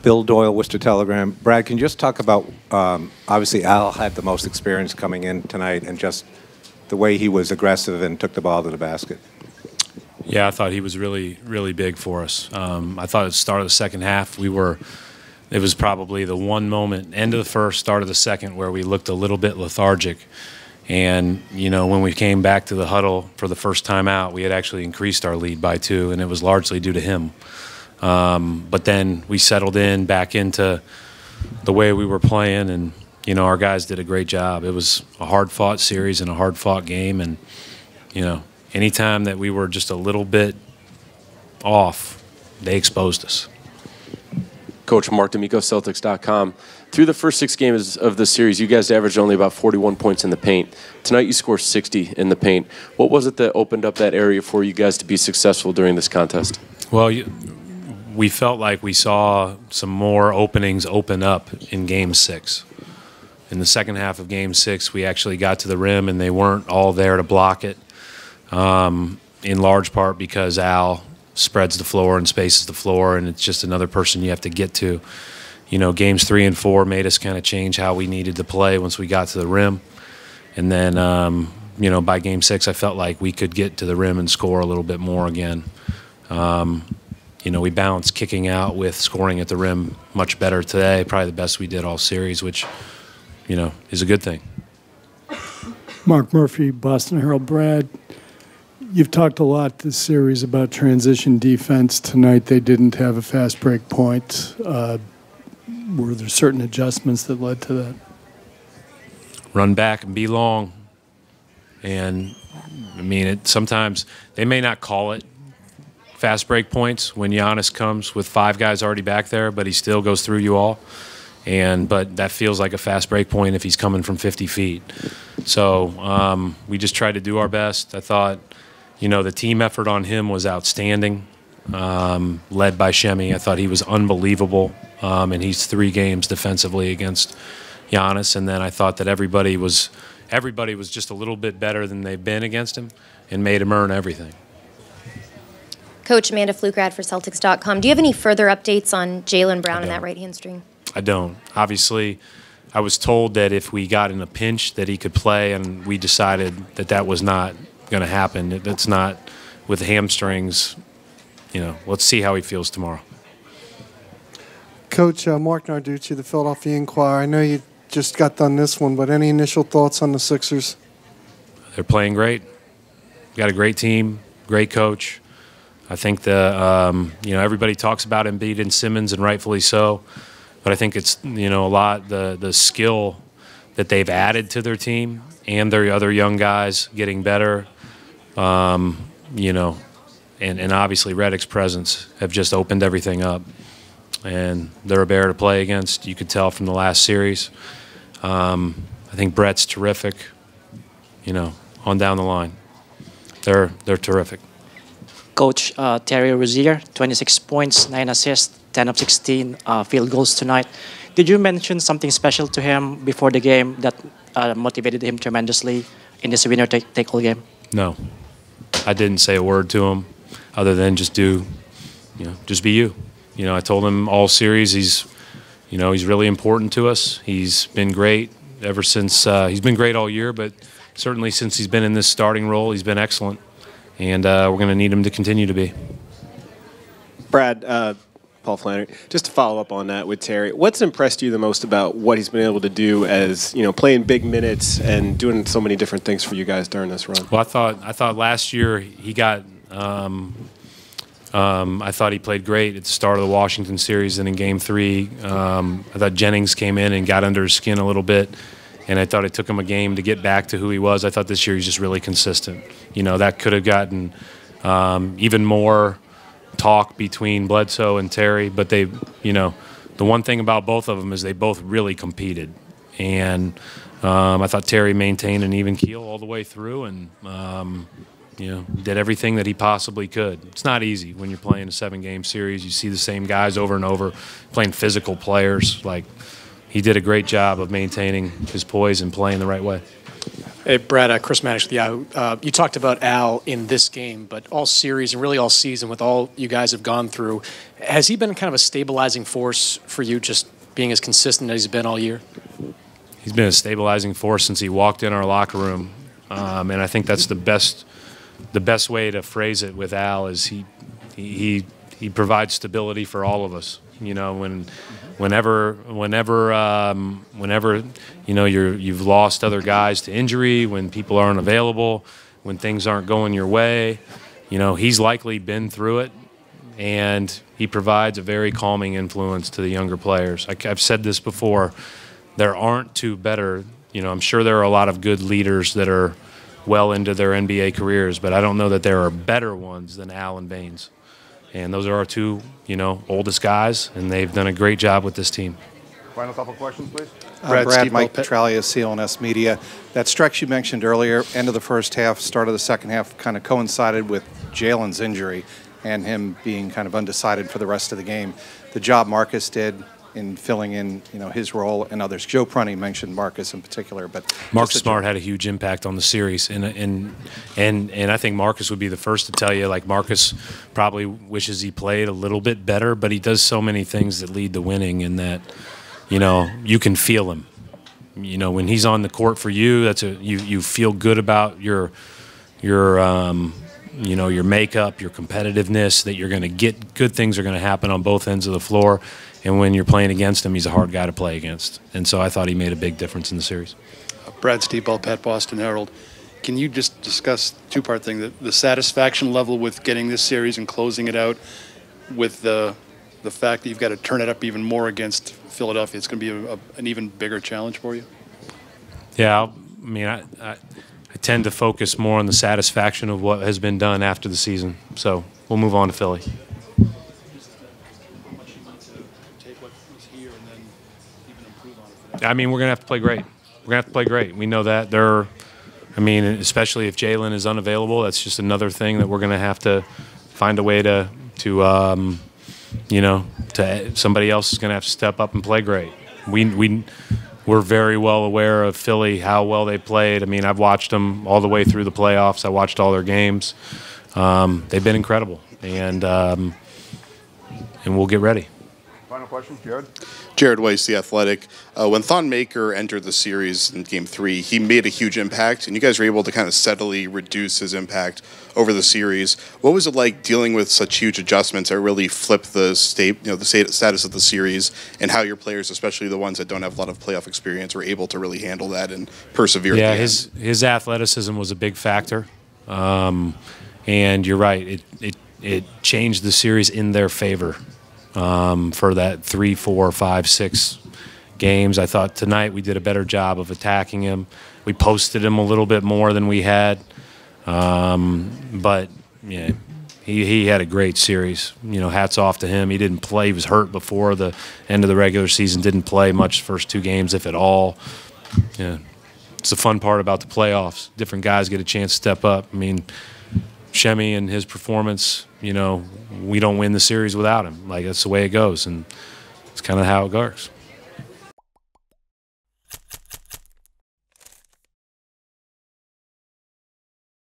Bill Doyle, Worcester Telegram. Brad, can you just talk about, obviously Al had the most experience coming in tonight and just the way he was aggressive and took the ball to the basket. Yeah, I thought he was really, really big for us. I thought at the start of the second half, it was probably the one moment, end of the first, start of the second, where we looked a little bit lethargic. And, you know, when we came back to the huddle for the first time out, we had actually increased our lead by 2, and it was largely due to him. But then we settled in back into the way we were playing, and, you know, our guys did a great job. It was a hard-fought series and a hard-fought game, and, you know, anytime that we were just a little bit off, they exposed us. Coach Mark D'Amico, Celtics.com. Through the first 6 games of the series, you guys averaged only about 41 points in the paint. Tonight you scored 60 in the paint. What was it that opened up that area for you guys to be successful during this contest? Well, we felt like we saw some more openings open up in Game 6. In the second half of Game 6, we actually got to the rim, and they weren't all there to block it, in large part because Al spreads the floor and spaces the floor, and it's just another person you have to get to. You know, Games 3 and 4 made us kind of change how we needed to play once we got to the rim. And then, you know, by Game 6, I felt like we could get to the rim and score a little bit more again. You know, we balanced kicking out with scoring at the rim much better today, probably the best we did all series, which, you know, is a good thing. Mark Murphy, Boston Herald. Brad, you've talked a lot this series about transition defense. Tonight they didn't have a fast break point. Were there certain adjustments that led to that? Run back and be long. And, I mean, sometimes they may not call it fast break points when Giannis comes with 5 guys already back there, but he still goes through you all. But that feels like a fast break point if he's coming from 50 feet. So we just tried to do our best. I thought, you know, the team effort on him was outstanding, led by Shemi. I thought he was unbelievable, and he's 3 games defensively against Giannis. And then I thought that everybody was just a little bit better than they've been against him and made him earn everything. Coach, Amanda Flugrad for Celtics.com. Do you have any further updates on Jaylen Brown and that right hamstring? I don't. Obviously, I was told that if we got in a pinch that he could play, and we decided that that was not going to happen. That's not with hamstrings. You know, let's see how he feels tomorrow. Coach, Mark Narducci, the Philadelphia Inquirer. I know you just got done this one, but any initial thoughts on the Sixers? They're playing great. Got a great team, great coach. I think you know, everybody talks about Embiid and Simmons, and rightfully so. But I think it's, you know, a lot the skill that they've added to their team and their other young guys getting better. You know, and obviously Redick's presence have just opened everything up. And they're a bear to play against. You could tell from the last series. I think Brett's terrific. You know, on down the line, they're terrific. Coach, Terry Rozier, 26 points, 9 assists, 10 of 16 field goals tonight. Did you mention something special to him before the game that motivated him tremendously in this winner-take-all game? No, I didn't say a word to him other than just be you. You know, I told him all series he's really important to us. He's been great ever since he's been great all year, but certainly since he's been in this starting role, he's been excellent. And we're going to need him to continue to be. Brad, Paul Flannery, just to follow up on that with Terry, what's impressed you the most about what he's been able to do as, you know, playing big minutes and doing so many different things for you guys during this run? Well, I thought last year he got I thought he played great at the start of the Washington series, and in Game 3, I thought Jennings came in and got under his skin a little bit. And I thought it took him a game to get back to who he was. I thought this year he's just really consistent. You know, that could have gotten even more talk between Bledsoe and Terry. But they, you know, the one thing about both of them is they both really competed. And I thought Terry maintained an even keel all the way through and, you know, did everything that he possibly could. It's not easy when you're playing a 7-game series. You see the same guys over and over, playing physical players. Like, he did a great job of maintaining his poise and playing the right way. Hey, Brad, Chris Mannix with Yahoo. You talked about Al in this game, but all series and really all season with all you guys have gone through, has he been kind of a stabilizing force for you, just being as consistent as he's been all year? He's been a stabilizing force since he walked in our locker room, and I think that's the best way to phrase it with Al is he provides stability for all of us. You know, whenever you know you've lost other guys to injury, when people aren't available, when things aren't going your way, you know, he's likely been through it, and he provides a very calming influence to the younger players. I've said this before. There aren't two better. You know, I'm sure there are a lot of good leaders that are well into their NBA careers, but I don't know that there are better ones than Al and Baines. And those are our two, you know, oldest guys, and they've done a great job with this team. Final couple questions, please. Brad, Mike Petralia, CLNS Media. That stretch you mentioned earlier, end of the first half, start of the second half, kind of coincided with Jaylen's injury and him being kind of undecided for the rest of the game. The job Marcus did in filling in, you know, his role and others. Joe Prunty mentioned Marcus in particular, but Marcus Smart had a huge impact on the series, and I think Marcus would be the first to tell you, like, Marcus probably wishes he played a little bit better, but he does so many things that lead to winning, and that, you know, you can feel him. You know, when he's on the court for you, you feel good about your you know, your makeup, your competitiveness, that you're going to get good things are going to happen on both ends of the floor. And when you're playing against him, he's a hard guy to play against. And so I thought he made a big difference in the series. Brad Steve Pet, Boston Herald. Can you just discuss two-part thing, the satisfaction level with getting this series and closing it out with the fact that you've got to turn it up even more against Philadelphia? It's going to be an even bigger challenge for you? Yeah, I mean, I tend to focus more on the satisfaction of what has been done after the season. So we'll move on to Philly. I mean, we're going to have to play great. We're going to have to play great. We know that. I mean, especially if Jaylen is unavailable, that's just another thing that we're going to have to find a way to you know, somebody else is going to have to step up and play great. We're very well aware of Philly, how well they played. I mean, I've watched them all the way through the playoffs. I watched all their games. They've been incredible, and we'll get ready. Final question, Jared. Jared Weiss, The Athletic. When Thon Maker entered the series in Game 3, he made a huge impact, and you guys were able to kind of steadily reduce his impact over the series. What was it like dealing with such huge adjustments that really flipped the status of the series, and how your players, especially the ones that don't have a lot of playoff experience, were able to really handle that and persevere? Yeah, his athleticism was a big factor, and you're right. It changed the series in their favor. For that 3, 4, 5, 6 games. I thought tonight we did a better job of attacking him. We posted him a little bit more than we had. But yeah, he had a great series. You know, hats off to him. He didn't play. He was hurt before the end of the regular season. Didn't play much first 2 games, if at all. Yeah, it's the fun part about the playoffs. Different guys get a chance to step up. I mean, Shemi and his performance, you know, we don't win the series without him. Like, that's the way it goes, and it's kind of how it works.